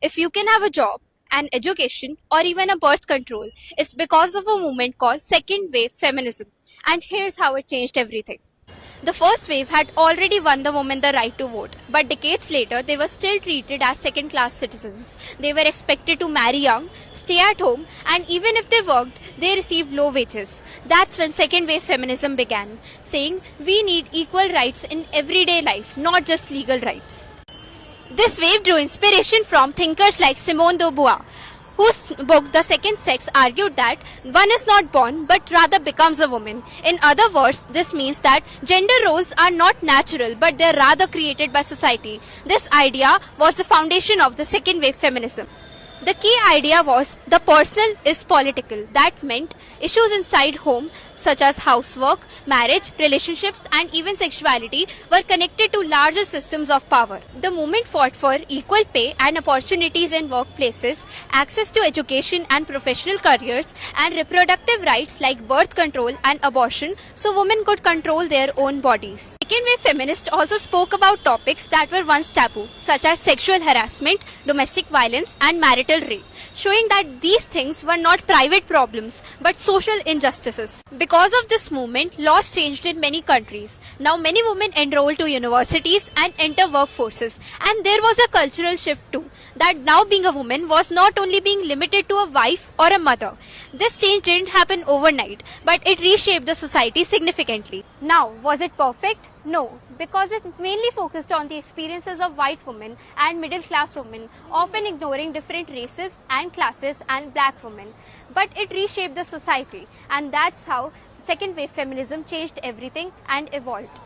If you can have a job, an education, or even a birth control, it's because of a movement called second wave feminism. And here's how it changed everything. The first wave had already won the women the right to vote, but decades later they were still treated as second class citizens. They were expected to marry young, stay at home, and even if they worked, they received low wages. That's when second wave feminism began, saying we need equal rights in everyday life, not just legal rights. This wave drew inspiration from thinkers like Simone de Beauvoir, whose book The Second Sex argued that one is not born but rather becomes a woman. In other words, this means that gender roles are not natural but they are rather created by society. This idea was the foundation of the second wave feminism. The key idea was the personal is political. That meant issues inside home such as housework, marriage, relationships and even sexuality were connected to larger systems of power. The movement fought for equal pay and opportunities in workplaces, access to education and professional careers and reproductive rights like birth control and abortion so women could control their own bodies. Second wave feminists also spoke about topics that were once taboo such as sexual harassment, domestic violence and marital rape, showing that these things were not private problems but social injustices. Because of this movement, laws changed in many countries. Now many women enroll to universities and enter workforces, and there was a cultural shift too, that now being a woman was not only being limited to a wife or a mother. This change didn't happen overnight, but it reshaped the society significantly. Now, was it perfect? No, because it mainly focused on the experiences of white women and middle class women, often ignoring different races and classes and black women. But it reshaped the society, and that's how second wave feminism changed everything and evolved.